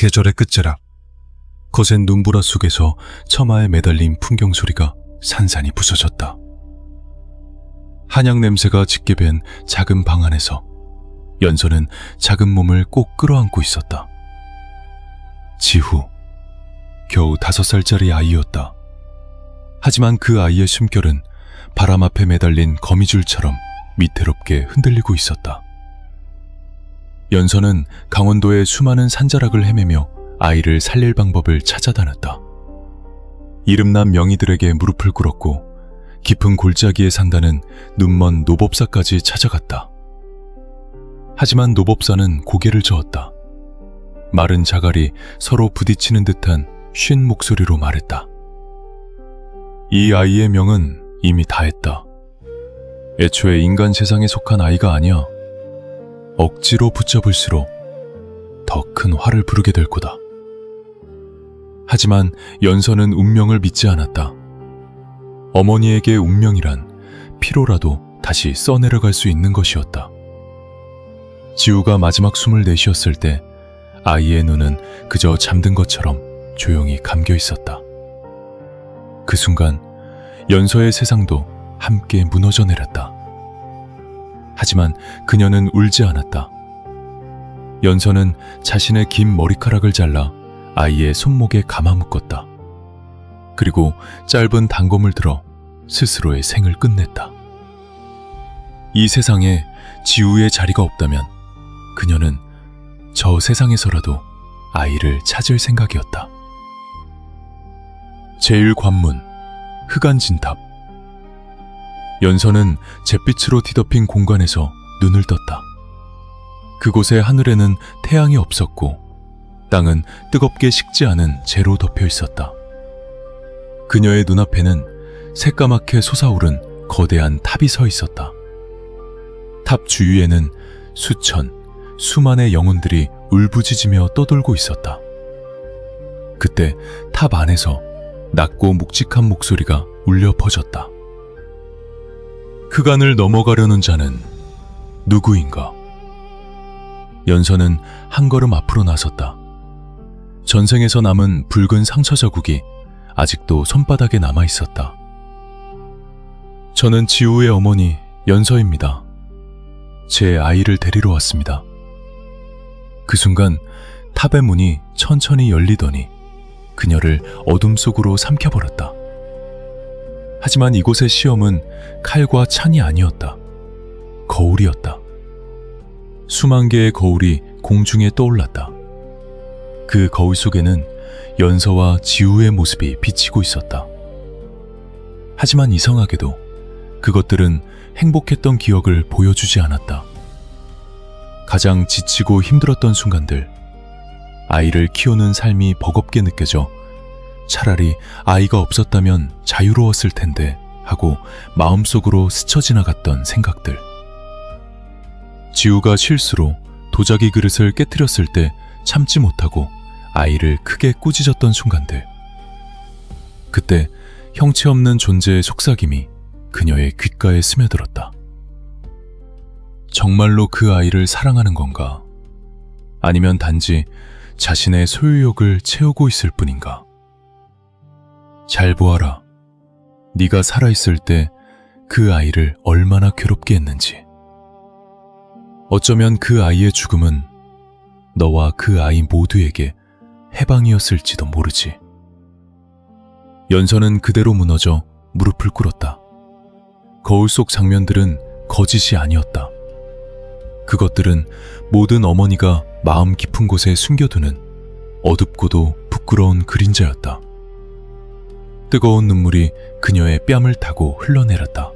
계절의 끝자락, 거센 눈보라 속에서 처마에 매달린 풍경 소리가 산산이 부서졌다. 한약 냄새가 짙게 밴 작은 방 안에서 연서는 작은 몸을 꼭 끌어안고 있었다. 지후, 겨우 5살짜리 아이였다. 하지만 그 아이의 숨결은 바람 앞에 매달린 거미줄처럼 위태롭게 흔들리고 있었다. 연서는 강원도의 수많은 산자락을 헤매며 아이를 살릴 방법을 찾아다녔다. 이름난 명의들에게 무릎을 꿇었고 깊은 골짜기에 산다는 눈먼 노법사까지 찾아갔다. 하지만 노법사는 고개를 저었다. 마른 자갈이 서로 부딪히는 듯한 쉰 목소리로 말했다. 이 아이의 명은 이미 다했다. 애초에 인간 세상에 속한 아이가 아니야. 억지로 붙잡을수록 더 큰 화를 부르게 될 거다. 하지만 연서는 운명을 믿지 않았다. 어머니에게 운명이란 피로라도 다시 써내려갈 수 있는 것이었다. 지우가 마지막 숨을 내쉬었을 때 아이의 눈은 그저 잠든 것처럼 조용히 감겨 있었다. 그 순간 연서의 세상도 함께 무너져 내렸다. 하지만 그녀는 울지 않았다. 연서는 자신의 긴 머리카락을 잘라 아이의 손목에 감아 묶었다. 그리고 짧은 단검을 들어 스스로의 생을 끝냈다. 이 세상에 지우의 자리가 없다면 그녀는 저 세상에서라도 아이를 찾을 생각이었다. 제1관문, 흑안진탑. 연서는 잿빛으로 뒤덮인 공간에서 눈을 떴다. 그곳의 하늘에는 태양이 없었고 땅은 뜨겁게 식지 않은 재로 덮여 있었다. 그녀의 눈앞에는 새까맣게 솟아오른 거대한 탑이 서 있었다. 탑 주위에는 수만의 영혼들이 울부짖으며 떠돌고 있었다. 그때 탑 안에서 낮고 묵직한 목소리가 울려 퍼졌다. 흑안을 넘어가려는 자는 누구인가? 연서는 한 걸음 앞으로 나섰다. 전생에서 남은 붉은 상처 자국이 아직도 손바닥에 남아 있었다. 저는 지우의 어머니 연서입니다. 제 아이를 데리러 왔습니다. 그 순간 탑의 문이 천천히 열리더니 그녀를 어둠 속으로 삼켜버렸다. 하지만 이곳의 시험은 칼과 찬이 아니었다. 거울이었다. 수만 개의 거울이 공중에 떠올랐다. 그 거울 속에는 연서와 지우의 모습이 비치고 있었다. 하지만 이상하게도 그것들은 행복했던 기억을 보여주지 않았다. 가장 지치고 힘들었던 순간들, 아이를 키우는 삶이 버겁게 느껴져 차라리 아이가 없었다면 자유로웠을 텐데 하고 마음속으로 스쳐 지나갔던 생각들. 지우가 실수로 도자기 그릇을 깨트렸을 때 참지 못하고 아이를 크게 꾸짖었던 순간들. 그때 형체 없는 존재의 속삭임이 그녀의 귓가에 스며들었다. 정말로 그 아이를 사랑하는 건가? 아니면 단지 자신의 소유욕을 채우고 있을 뿐인가? 잘 보아라. 네가 살아있을 때 그 아이를 얼마나 괴롭게 했는지. 어쩌면 그 아이의 죽음은 너와 그 아이 모두에게 해방이었을지도 모르지. 연서는 그대로 무너져 무릎을 꿇었다. 거울 속 장면들은 거짓이 아니었다. 그것들은 모든 어머니가 마음 깊은 곳에 숨겨두는 어둡고도 부끄러운 그림자였다. 뜨거운 눈물이 그녀의 뺨을 타고 흘러내렸다.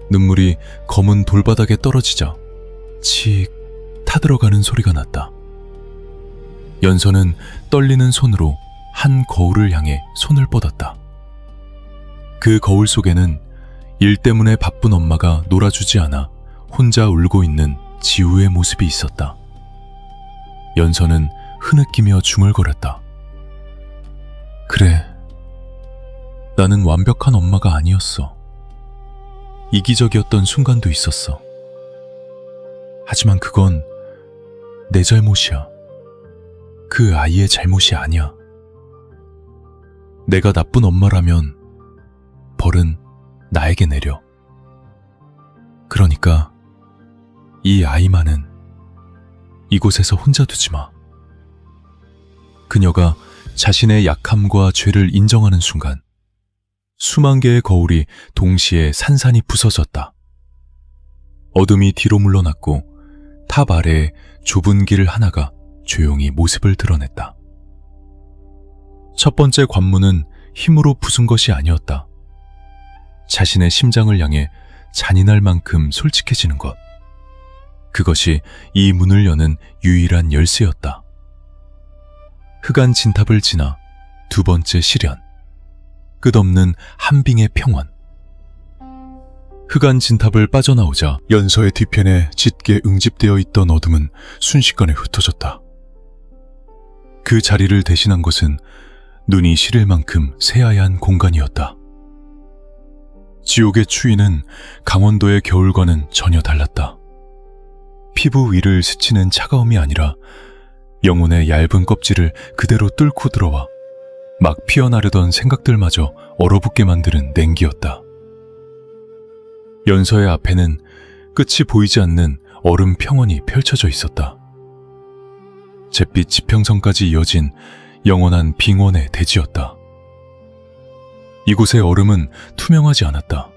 눈물이 검은 돌바닥에 떨어지자 칙 타들어가는 소리가 났다. 연서는 떨리는 손으로 한 거울을 향해 손을 뻗었다. 그 거울 속에는 일 때문에 바쁜 엄마가 놀아주지 않아 혼자 울고 있는 지우의 모습이 있었다. 연서는 흐느끼며 중얼거렸다. 그래, 나는 완벽한 엄마가 아니었어. 이기적이었던 순간도 있었어. 하지만 그건 내 잘못이야. 그 아이의 잘못이 아니야. 내가 나쁜 엄마라면 벌은 나에게 내려. 그러니까 이 아이만은 이곳에서 혼자 두지 마. 그녀가 자신의 약함과 죄를 인정하는 순간 수만 개의 거울이 동시에 산산이 부서졌다. 어둠이 뒤로 물러났고 탑 아래에 좁은 길 하나가 조용히 모습을 드러냈다. 첫 번째 관문은 힘으로 부순 것이 아니었다. 자신의 심장을 향해 잔인할 만큼 솔직해지는 것. 그것이 이 문을 여는 유일한 열쇠였다. 흑암 진탑을 지나 두 번째 시련. 끝없는 한빙의 평원. 흑암 진탑을 빠져나오자 연서의 뒤편에 짙게 응집되어 있던 어둠은 순식간에 흩어졌다. 그 자리를 대신한 것은 눈이 시릴 만큼 새하얀 공간이었다. 지옥의 추위는 강원도의 겨울과는 전혀 달랐다. 피부 위를 스치는 차가움이 아니라 영혼의 얇은 껍질을 그대로 뚫고 들어와 막 피어나르던 생각들마저 얼어붙게 만드는 냉기였다. 연서의 앞에는 끝이 보이지 않는 얼음 평원이 펼쳐져 있었다. 잿빛 지평선까지 이어진 영원한 빙원의 대지였다. 이곳의 얼음은 투명하지 않았다.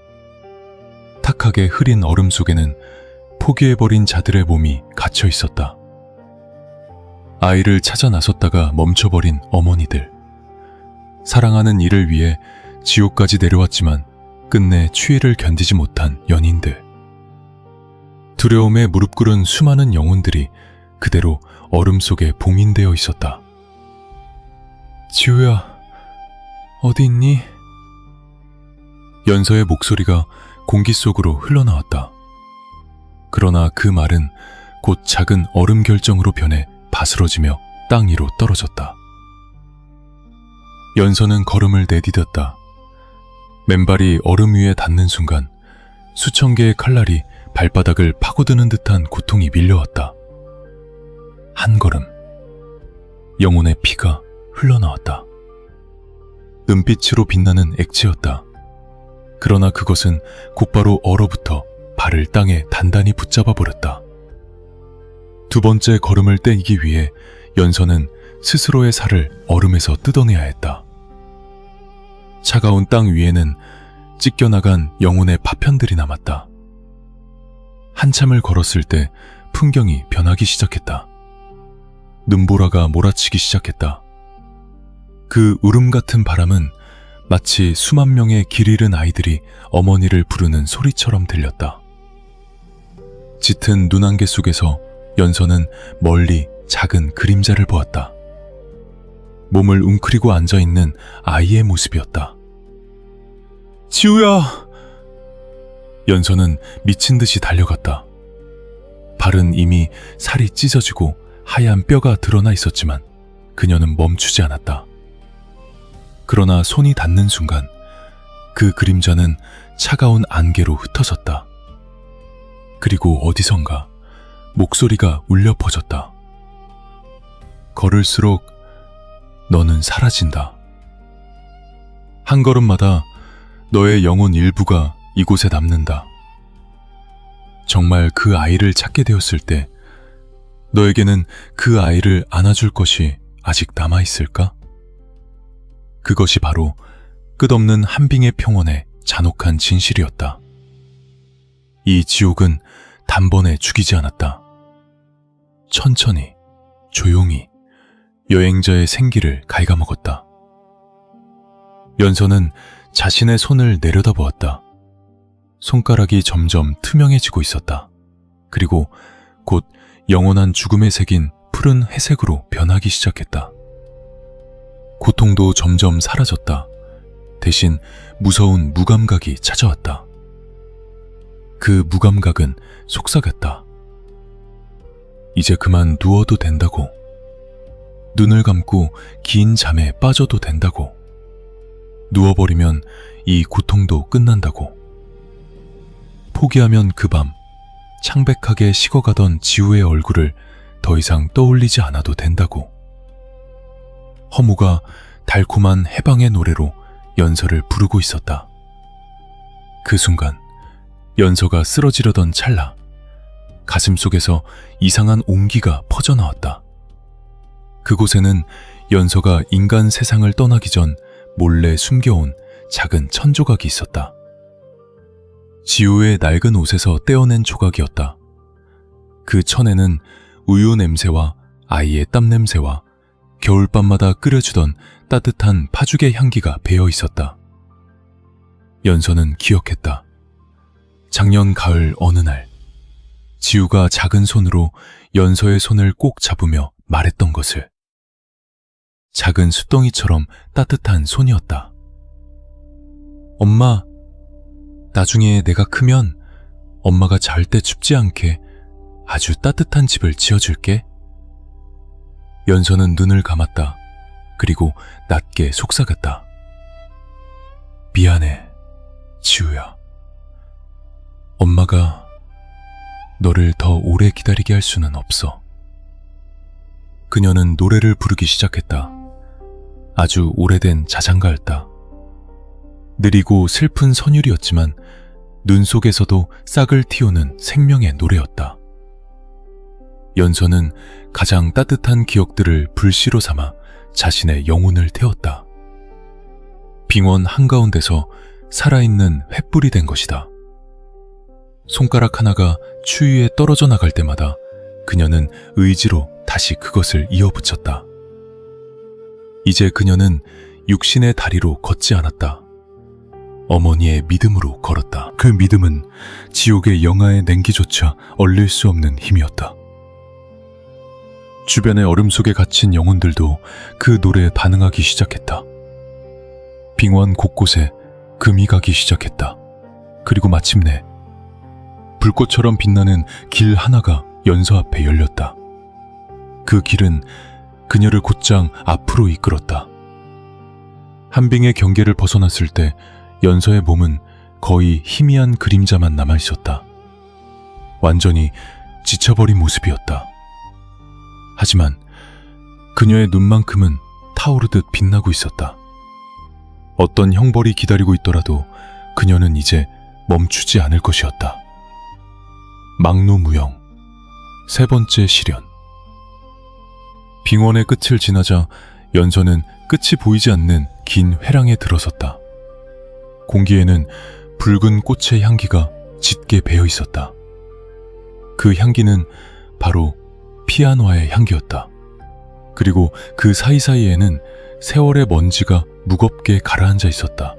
탁하게 흐린 얼음 속에는 포기해버린 자들의 몸이 갇혀 있었다. 아이를 찾아 나섰다가 멈춰버린 어머니들. 사랑하는 이를 위해 지옥까지 내려왔지만 끝내 추위를 견디지 못한 연인들. 두려움에 무릎 꿇은 수많은 영혼들이 그대로 얼음 속에 봉인되어 있었다. 지우야, 어디 있니? 연서의 목소리가 공기 속으로 흘러나왔다. 그러나 그 말은 곧 작은 얼음 결정으로 변해 바스러지며 땅 위로 떨어졌다. 연서는 걸음을 내디뎠다. 맨발이 얼음 위에 닿는 순간 수천 개의 칼날이 발바닥을 파고드는 듯한 고통이 밀려왔다. 한 걸음, 영혼의 피가 흘러나왔다. 은빛으로 빛나는 액체였다. 그러나 그것은 곧바로 얼어붙어 발을 땅에 단단히 붙잡아 버렸다. 두 번째 걸음을 떼기 위해 연서는 스스로의 살을 얼음에서 뜯어내야 했다. 차가운 땅 위에는 찢겨나간 영혼의 파편들이 남았다. 한참을 걸었을 때 풍경이 변하기 시작했다. 눈보라가 몰아치기 시작했다. 그 울음 같은 바람은 마치 수만 명의 길 잃은 아이들이 어머니를 부르는 소리처럼 들렸다. 짙은 눈안개 속에서 연서는 멀리 작은 그림자를 보았다. 몸을 웅크리고 앉아있는 아이의 모습이었다. 지우야! 연서는 미친 듯이 달려갔다. 발은 이미 살이 찢어지고 하얀 뼈가 드러나 있었지만 그녀는 멈추지 않았다. 그러나 손이 닿는 순간 그 그림자는 차가운 안개로 흩어졌다. 그리고 어디선가 목소리가 울려 퍼졌다. 걸을수록 너는 사라진다. 한 걸음마다 너의 영혼 일부가 이곳에 남는다. 정말 그 아이를 찾게 되었을 때 너에게는 그 아이를 안아줄 것이 아직 남아있을까? 그것이 바로 끝없는 한빙의 평원의 잔혹한 진실이었다. 이 지옥은 단번에 죽이지 않았다. 천천히, 조용히 여행자의 생기를 갉아먹었다. 연서는 자신의 손을 내려다보았다. 손가락이 점점 투명해지고 있었다. 그리고 곧 영원한 죽음에 새긴 푸른 회색으로 변하기 시작했다. 고통도 점점 사라졌다. 대신 무서운 무감각이 찾아왔다. 그 무감각은 속삭였다. 이제 그만 누워도 된다고. 눈을 감고 긴 잠에 빠져도 된다고. 누워버리면 이 고통도 끝난다고. 포기하면 그 밤 창백하게 식어가던 지우의 얼굴을 더 이상 떠올리지 않아도 된다고. 허무가 달콤한 해방의 노래로 연서를 부르고 있었다. 그 순간 연서가 쓰러지려던 찰나 가슴 속에서 이상한 온기가 퍼져나왔다. 그곳에는 연서가 인간 세상을 떠나기 전 몰래 숨겨온 작은 천 조각이 있었다. 지우의 낡은 옷에서 떼어낸 조각이었다. 그 천에는 우유 냄새와 아이의 땀 냄새와 겨울밤마다 끓여주던 따뜻한 파죽의 향기가 배어 있었다. 연서는 기억했다. 작년 가을 어느 날 지우가 작은 손으로 연서의 손을 꼭 잡으며 말했던 것을. 작은 숫덩이처럼 따뜻한 손이었다. 엄마, 나중에 내가 크면 엄마가 절대 춥지 않게 아주 따뜻한 집을 지어줄게. 연서는 눈을 감았다. 그리고 낮게 속삭였다. 미안해, 지우야. 엄마가 너를 더 오래 기다리게 할 수는 없어. 그녀는 노래를 부르기 시작했다. 아주 오래된 자장가였다. 느리고 슬픈 선율이었지만 눈 속에서도 싹을 틔우는 생명의 노래였다. 연서는 가장 따뜻한 기억들을 불씨로 삼아 자신의 영혼을 태웠다. 빙원 한가운데서 살아있는 횃불이 된 것이다. 손가락 하나가 추위에 떨어져 나갈 때마다 그녀는 의지로 다시 그것을 이어붙였다. 이제 그녀는 육신의 다리로 걷지 않았다. 어머니의 믿음으로 걸었다. 그 믿음은 지옥의 영하의 냉기조차 얼릴 수 없는 힘이었다. 주변의 얼음 속에 갇힌 영혼들도 그 노래에 반응하기 시작했다. 빙원 곳곳에 금이 가기 시작했다. 그리고 마침내 불꽃처럼 빛나는 길 하나가 연서 앞에 열렸다. 그 길은 그녀를 곧장 앞으로 이끌었다. 한빙의 경계를 벗어났을 때 연서의 몸은 거의 희미한 그림자만 남아있었다. 완전히 지쳐버린 모습이었다. 하지만 그녀의 눈만큼은 타오르듯 빛나고 있었다. 어떤 형벌이 기다리고 있더라도 그녀는 이제 멈추지 않을 것이었다. 막노무영, 세 번째 시련. 빙원의 끝을 지나자 연서는 끝이 보이지 않는 긴 회랑에 들어섰다. 공기에는 붉은 꽃의 향기가 짙게 배어 있었다. 그 향기는 바로 피아노의 향기였다. 그리고 그 사이사이에는 세월의 먼지가 무겁게 가라앉아 있었다.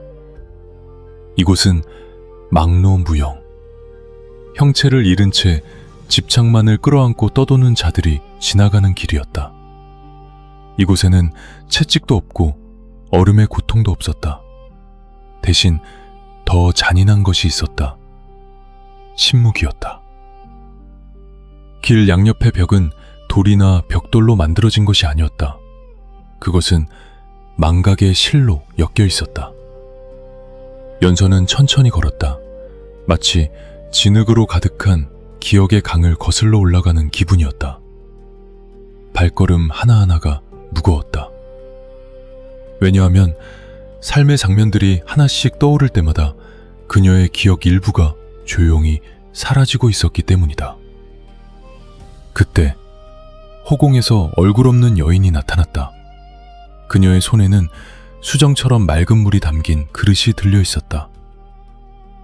이곳은 막노무영. 형체를 잃은 채 집착만을 끌어안고 떠도는 자들이 지나가는 길이었다. 이곳에는 채찍도 없고 얼음의 고통도 없었다. 대신 더 잔인한 것이 있었다. 침묵이었다. 길 양옆의 벽은 돌이나 벽돌로 만들어진 것이 아니었다. 그것은 망각의 실로 엮여 있었다. 연서는 천천히 걸었다. 마치 진흙으로 가득한 기억의 강을 거슬러 올라가는 기분이었다. 발걸음 하나하나가 무거웠다. 왜냐하면 삶의 장면들이 하나씩 떠오를 때마다 그녀의 기억 일부가 조용히 사라지고 있었기 때문이다. 그때 허공에서 얼굴 없는 여인이 나타났다. 그녀의 손에는 수정처럼 맑은 물이 담긴 그릇이 들려 있었다.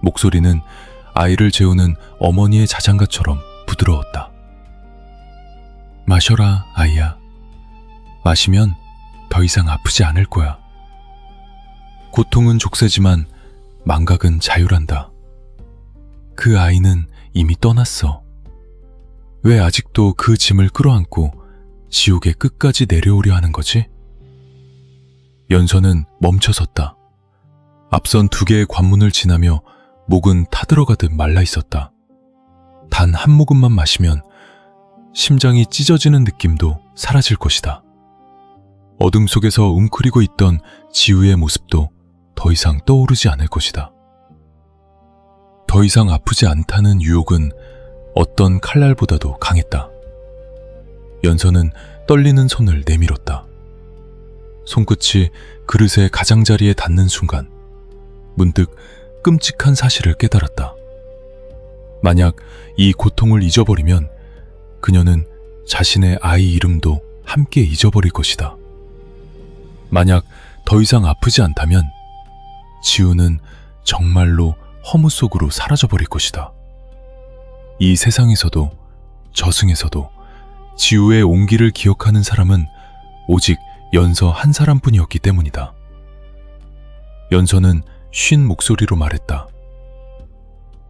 목소리는 아이를 재우는 어머니의 자장가처럼 부드러웠다. 마셔라, 아이야. 마시면 더 이상 아프지 않을 거야. 고통은 족쇄지만 망각은 자유란다. 그 아이는 이미 떠났어. 왜 아직도 그 짐을 끌어안고 지옥의 끝까지 내려오려 하는 거지? 연서는 멈춰섰다. 앞선 두 개의 관문을 지나며 목은 타들어가듯 말라 있었다. 단 한 모금만 마시면 심장이 찢어지는 느낌도 사라질 것이다. 어둠 속에서 웅크리고 있던 지우의 모습도 더 이상 떠오르지 않을 것이다. 더 이상 아프지 않다는 유혹은 어떤 칼날보다도 강했다. 연서는 떨리는 손을 내밀었다. 손끝이 그릇의 가장자리에 닿는 순간 문득 끔찍한 사실을 깨달았다. 만약 이 고통을 잊어버리면 그녀는 자신의 아이 이름도 함께 잊어버릴 것이다. 만약 더 이상 아프지 않다면 지우는 정말로 허무 속으로 사라져버릴 것이다. 이 세상에서도 저승에서도 지우의 온기를 기억하는 사람은 오직 연서 한 사람뿐이었기 때문이다. 연서는 쉰 목소리로 말했다.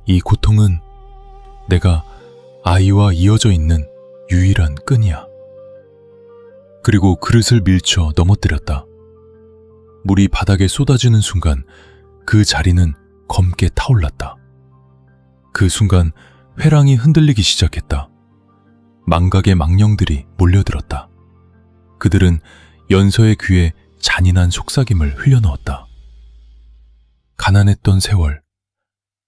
이 고통은 내가 아이와 이어져 있는 유일한 끈이야. 그리고 그릇을 밀쳐 넘어뜨렸다. 물이 바닥에 쏟아지는 순간 그 자리는 검게 타올랐다. 그 순간 회랑이 흔들리기 시작했다. 망각의 망령들이 몰려들었다. 그들은 연서의 귀에 잔인한 속삭임을 흘려넣었다. 가난했던 세월,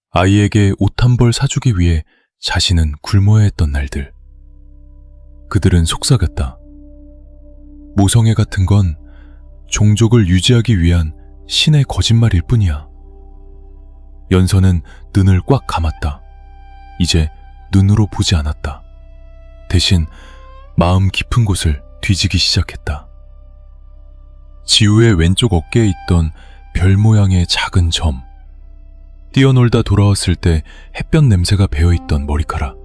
아이에게 옷 한 벌 사주기 위해 자신은 굶어야 했던 날들. 그들은 속삭였다. 모성애 같은 건 종족을 유지하기 위한 신의 거짓말일 뿐이야. 연서는 눈을 꽉 감았다. 이제 눈으로 보지 않았다. 대신 마음 깊은 곳을 뒤지기 시작했다. 지우의 왼쪽 어깨에 있던 별 모양의 작은 점, 뛰어놀다 돌아왔을 때 햇볕 냄새가 배어있던 머리카락,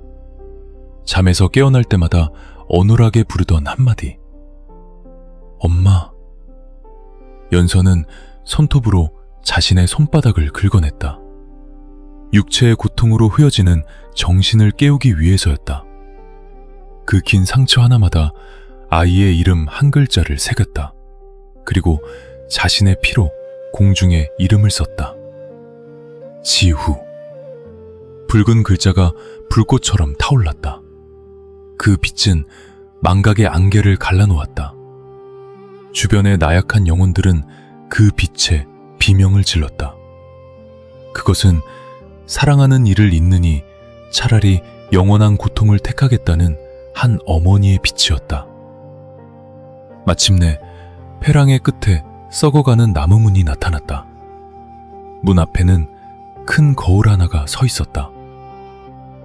잠에서 깨어날 때마다 어눌하게 부르던 한마디, 엄마. 연서는 손톱으로 자신의 손바닥을 긁어냈다. 육체의 고통으로 흐여지는 정신을 깨우기 위해서였다. 그 긴 상처 하나마다 아이의 이름 한 글자를 새겼다. 그리고 자신의 피로 공중에 이름을 썼다. 지후. 붉은 글자가 불꽃처럼 타올랐다. 그 빛은 망각의 안개를 갈라놓았다. 주변의 나약한 영혼들은 그 빛에 비명을 질렀다. 그것은 사랑하는 이를 잊느니 차라리 영원한 고통을 택하겠다는 한 어머니의 빛이었다. 마침내 회랑의 끝에 썩어가는 나무 문이 나타났다. 문 앞에는 큰 거울 하나가 서 있었다.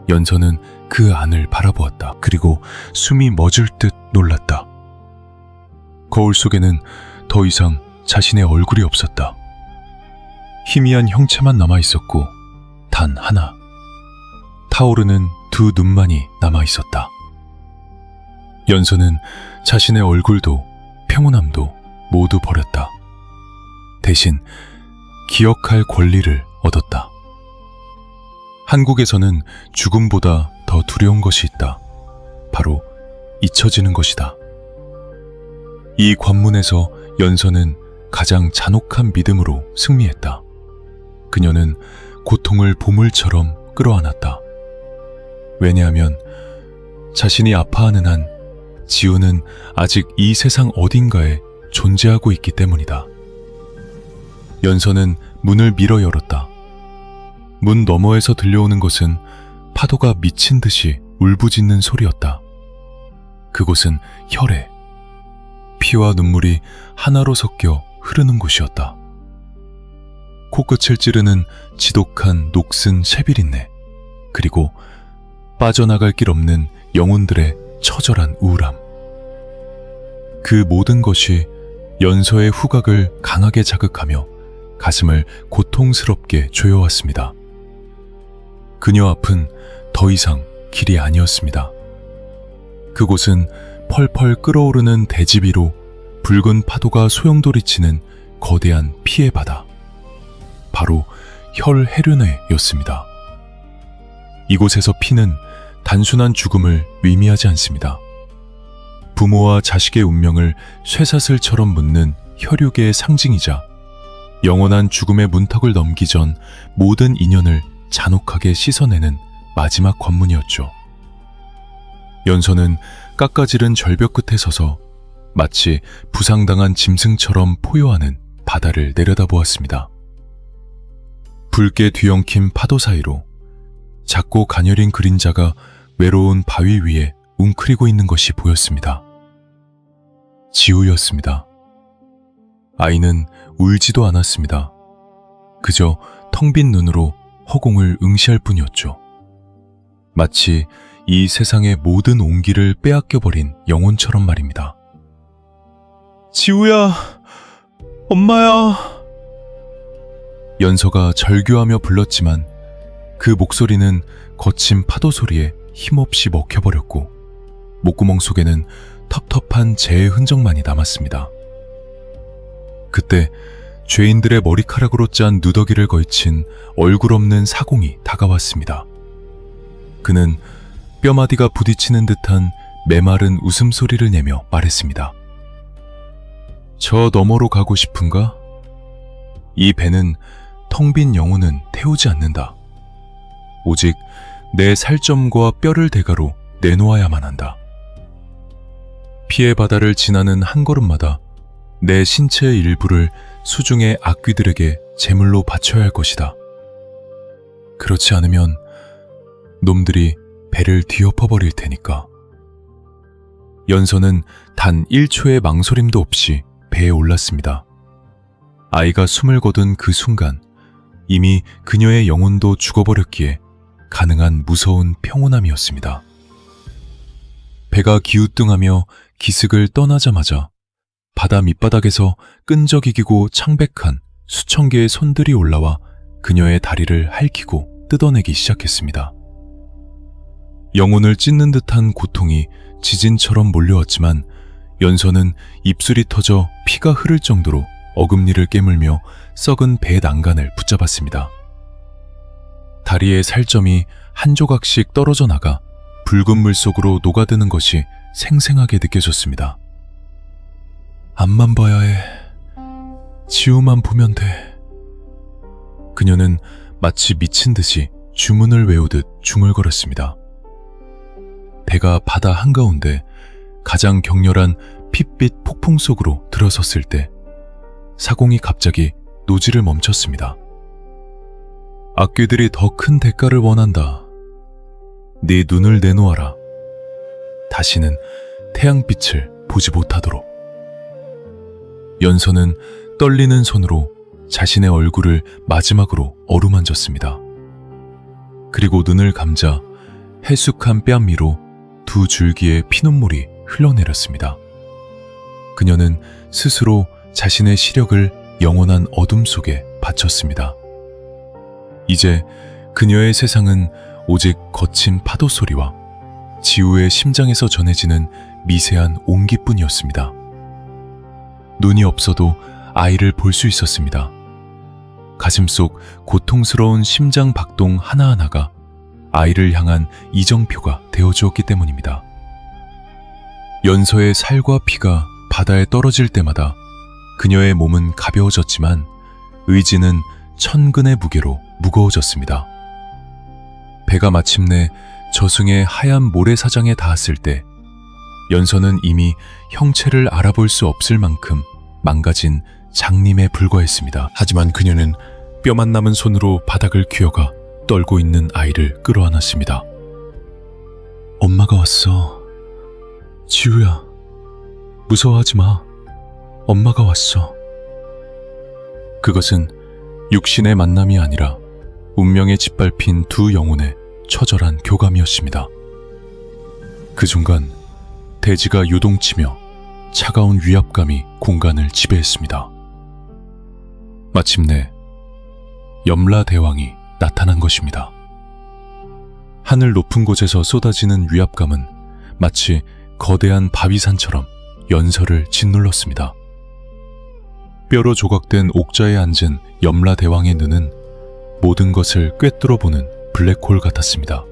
연서는 그 안을 바라보았다. 그리고 숨이 멎을 듯 놀랐다. 거울 속에는 더 이상 자신의 얼굴이 없었다. 희미한 형체만 남아있었고 단 하나, 타오르는 두 눈만이 남아있었다. 연서는 자신의 얼굴도 평온함도 모두 버렸다. 대신 기억할 권리를 얻었다. 한국에서는 죽음보다 더 두려운 것이 있다. 바로 잊혀지는 것이다. 이 관문에서 연서는 가장 잔혹한 믿음으로 승리했다. 그녀는 고통을 보물처럼 끌어안았다. 왜냐하면 자신이 아파하는 한 지우는 아직 이 세상 어딘가에 존재하고 있기 때문이다. 연서는 문을 밀어 열었다. 문 너머에서 들려오는 것은 파도가 미친 듯이 울부짖는 소리였다. 그곳은 혈액, 피와 눈물이 하나로 섞여 흐르는 곳이었다. 코끝을 찌르는 지독한 녹슨 쇠비린내, 그리고 빠져나갈 길 없는 영혼들의 처절한 우울함. 그 모든 것이 연서의 후각을 강하게 자극하며 가슴을 고통스럽게 조여왔습니다. 그녀 앞은 더 이상 길이 아니었습니다. 그곳은 펄펄 끓어오르는 대지 위로 붉은 파도가 소용돌이치는 거대한 피의 바다. 바로 혈해륜회였습니다. 이곳에서 피는 단순한 죽음을 의미하지 않습니다. 부모와 자식의 운명을 쇠사슬처럼 묶는 혈육의 상징이자 영원한 죽음의 문턱을 넘기 전 모든 인연을 잔혹하게 씻어내는 마지막 관문이었죠. 연서는 깎아지른 절벽 끝에 서서 마치 부상당한 짐승처럼 포효하는 바다를 내려다보았습니다. 붉게 뒤엉킨 파도 사이로 작고 가녀린 그림자가 외로운 바위 위에 웅크리고 있는 것이 보였습니다. 지우였습니다. 아이는 울지도 않았습니다. 그저 텅 빈 눈으로 허공을 응시할 뿐이었죠. 마치 이 세상의 모든 온기를 빼앗겨버린 영혼처럼 말입니다. 지우야, 엄마야. 연서가 절규하며 불렀지만 그 목소리는 거친 파도 소리에 힘없이 먹혀버렸고 목구멍 속에는 텁텁한 재의 흔적만이 남았습니다. 그때 죄인들의 머리카락으로 짠 누더기를 걸친 얼굴 없는 사공이 다가왔습니다. 그는 뼈마디가 부딪히는 듯한 메마른 웃음소리를 내며 말했습니다. 저 너머로 가고 싶은가? 이 배는 텅 빈 영혼은 태우지 않는다. 오직 내 살점과 뼈를 대가로 내놓아야만 한다. 피의 바다를 지나는 한 걸음마다 내 신체의 일부를 수중의 악귀들에게 제물로 바쳐야 할 것이다. 그렇지 않으면 놈들이 배를 뒤엎어버릴 테니까. 연서는 단 1초의 망설임도 없이 배에 올랐습니다. 아이가 숨을 거둔 그 순간 이미 그녀의 영혼도 죽어버렸기에 가능한 무서운 평온함이었습니다. 배가 기우뚱하며 기슭을 떠나자마자 바다 밑바닥에서 끈적이고 창백한 수천 개의 손들이 올라와 그녀의 다리를 핥히고 뜯어내기 시작했습니다. 영혼을 찢는 듯한 고통이 지진처럼 몰려왔지만 연서는 입술이 터져 피가 흐를 정도로 어금니를 깨물며 썩은 배 난간을 붙잡았습니다. 다리의 살점이 한 조각씩 떨어져 나가 붉은 물 속으로 녹아드는 것이 생생하게 느껴졌습니다. 앞만 봐야 해. 지우만 보면 돼. 그녀는 마치 미친 듯이 주문을 외우듯 중얼거렸습니다. 배가 바다 한가운데 가장 격렬한 핏빛 폭풍 속으로 들어섰을 때 사공이 갑자기 노지를 멈췄습니다. 악귀들이 더 큰 대가를 원한다. 네 눈을 내놓아라. 다시는 태양빛을 보지 못하도록. 연서는 떨리는 손으로 자신의 얼굴을 마지막으로 어루만졌습니다. 그리고 눈을 감자 해숙한 뺨 위로 두 줄기의 피눈물이 흘러내렸습니다. 그녀는 스스로 자신의 시력을 영원한 어둠 속에 바쳤습니다. 이제 그녀의 세상은 오직 거친 파도 소리와 지우의 심장에서 전해지는 미세한 온기뿐이었습니다. 눈이 없어도 아이를 볼 수 있었습니다. 가슴 속 고통스러운 심장 박동 하나하나가 아이를 향한 이정표가 되어주었기 때문입니다. 연서의 살과 피가 바다에 떨어질 때마다 그녀의 몸은 가벼워졌지만 의지는 천근의 무게로 무거워졌습니다. 배가 마침내 저승의 하얀 모래사장에 닿았을 때 연서는 이미 형체를 알아볼 수 없을 만큼 망가진 장님에 불과했습니다. 하지만 그녀는 뼈만 남은 손으로 바닥을 퀴어가 떨고 있는 아이를 끌어안았습니다. 엄마가 왔어. 지우야, 무서워하지 마. 엄마가 왔어. 그것은 육신의 만남이 아니라 운명에 짓밟힌 두 영혼의 처절한 교감이었습니다. 그 순간 대지가 요동치며 차가운 위압감이 공간을 지배했습니다. 마침내 염라대왕이 나타난 것입니다. 하늘 높은 곳에서 쏟아지는 위압감은 마치 거대한 바위산처럼 연서를 짓눌렀습니다. 뼈로 조각된 옥좌에 앉은 염라대왕의 눈은 모든 것을 꿰뚫어보는 블랙홀 같았습니다.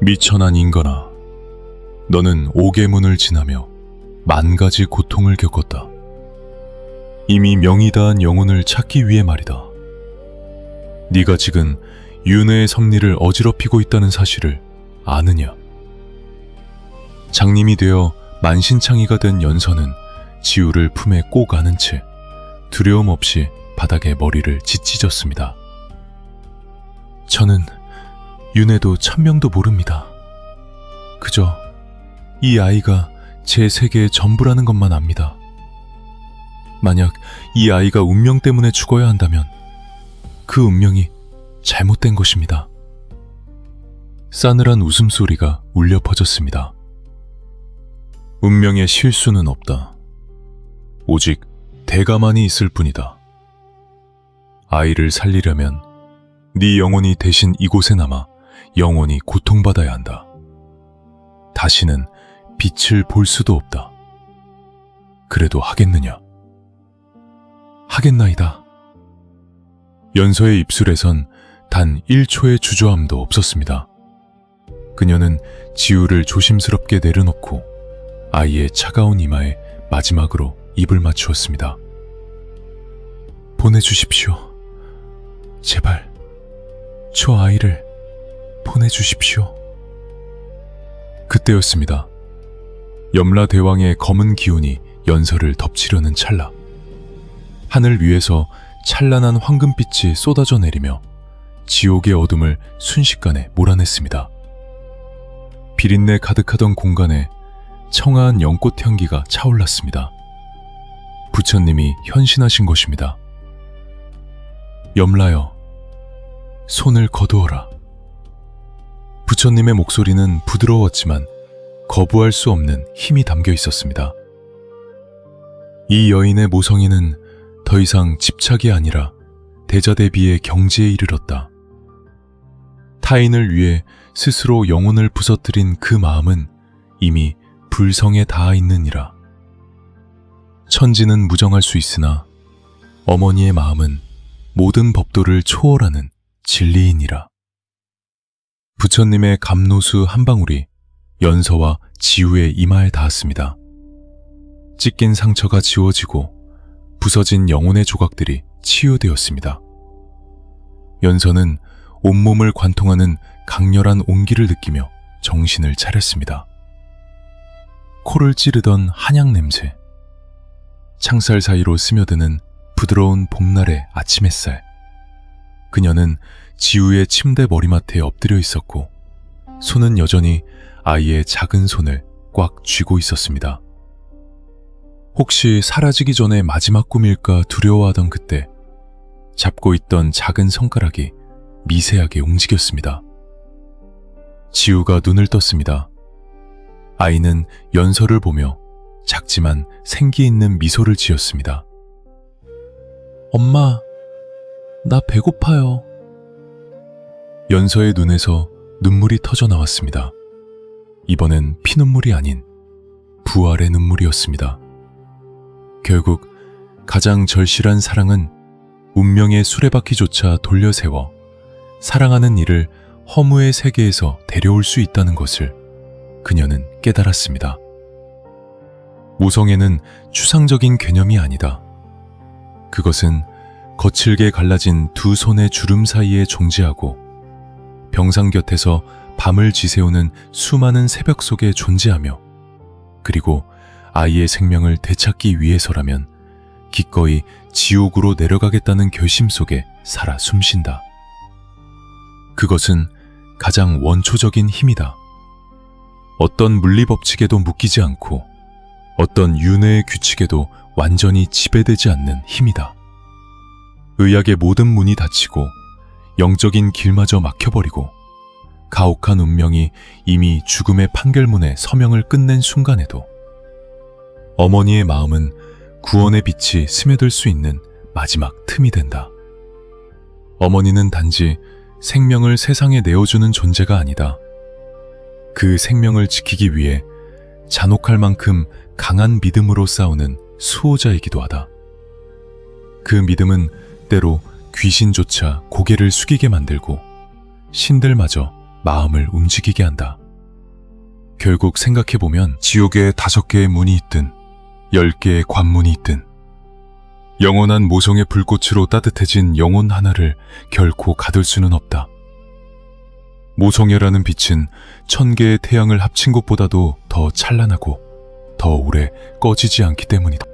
미천한 인간아, 너는 옥의 문을 지나며 만 가지 고통을 겪었다. 이미 명이 다한 영혼을 찾기 위해 말이다. 네가 지금 윤회의 섭리를 어지럽히고 있다는 사실을 아느냐? 장님이 되어 만신창이가 된 연서는 지우를 품에 꼭 안은 채 두려움 없이 바닥에 머리를 짓찢었습니다. 저는 윤회도 천명도 모릅니다. 그저 이 아이가 제 세계의 전부라는 것만 압니다. 만약 이 아이가 운명 때문에 죽어야 한다면 그 운명이 잘못된 것입니다. 싸늘한 웃음소리가 울려 퍼졌습니다. 운명의 실수는 없다. 오직 대가만이 있을 뿐이다. 아이를 살리려면 네 영혼이 대신 이곳에 남아 영원히 고통받아야 한다. 다시는 빛을 볼 수도 없다. 그래도 하겠느냐? 하겠나이다. 연서의 입술에선 단 1초의 주저함도 없었습니다. 그녀는 지우를 조심스럽게 내려놓고 아이의 차가운 이마에 마지막으로 입을 맞추었습니다. 보내주십시오. 제발 저 아이를 보내주십시오. 그때였습니다. 염라대왕의 검은 기운이 연서를 덮치려는 찰나, 하늘 위에서 찬란한 황금빛이 쏟아져 내리며 지옥의 어둠을 순식간에 몰아냈습니다. 비린내 가득하던 공간에 청아한 연꽃 향기가 차올랐습니다. 부처님이 현신하신 것입니다. 염라여, 손을 거두어라. 부처님의 목소리는 부드러웠지만 거부할 수 없는 힘이 담겨 있었습니다. 이 여인의 모성애는 더 이상 집착이 아니라 대자대비의 경지에 이르렀다. 타인을 위해 스스로 영혼을 부서뜨린 그 마음은 이미 불성에 닿아 있느니라. 천지는 무정할 수 있으나 어머니의 마음은 모든 법도를 초월하는 진리이니라. 부처님의 감노수 한 방울이 연서와 지우의 이마에 닿았습니다. 찢긴 상처가 지워지고 부서진 영혼의 조각들이 치유되었습니다. 연서는 온몸을 관통하는 강렬한 온기를 느끼며 정신을 차렸습니다. 코를 찌르던 한약 냄새, 창살 사이로 스며드는 부드러운 봄날의 아침 햇살. 그녀는 지우의 침대 머리맡에 엎드려 있었고 손은 여전히 아이의 작은 손을 꽉 쥐고 있었습니다. 혹시 사라지기 전에 마지막 꿈일까 두려워하던 그때 잡고 있던 작은 손가락이 미세하게 움직였습니다. 지우가 눈을 떴습니다. 아이는 연서를 보며 작지만 생기 있는 미소를 지었습니다. 엄마, 나 배고파요. 연서의 눈에서 눈물이 터져 나왔습니다. 이번엔 피눈물이 아닌 부활의 눈물이었습니다. 결국 가장 절실한 사랑은 운명의 수레바퀴조차 돌려세워 사랑하는 이를 허무의 세계에서 데려올 수 있다는 것을 그녀는 깨달았습니다. 모성애는 추상적인 개념이 아니다. 그것은 거칠게 갈라진 두 손의 주름 사이에 존재하고 병상 곁에서 밤을 지새우는 수많은 새벽 속에 존재하며 그리고 아이의 생명을 되찾기 위해서라면 기꺼이 지옥으로 내려가겠다는 결심 속에 살아 숨쉰다. 그것은 가장 원초적인 힘이다. 어떤 물리법칙에도 묶이지 않고 어떤 윤회의 규칙에도 완전히 지배되지 않는 힘이다. 의학의 모든 문이 닫히고 영적인 길마저 막혀버리고 가혹한 운명이 이미 죽음의 판결문에 서명을 끝낸 순간에도 어머니의 마음은 구원의 빛이 스며들 수 있는 마지막 틈이 된다. 어머니는 단지 생명을 세상에 내어주는 존재가 아니다. 그 생명을 지키기 위해 잔혹할 만큼 강한 믿음으로 싸우는 수호자이기도 하다. 그 믿음은 때로 귀신조차 고개를 숙이게 만들고 신들마저 마음을 움직이게 한다. 결국 생각해보면 지옥에 5개의 문이 있든 10개의 관문이 있든 영원한 모성의 불꽃으로 따뜻해진 영혼 하나를 결코 가둘 수는 없다. 모성애라는 빛은 1000개의 태양을 합친 것보다도 더 찬란하고 더 오래 꺼지지 않기 때문이다.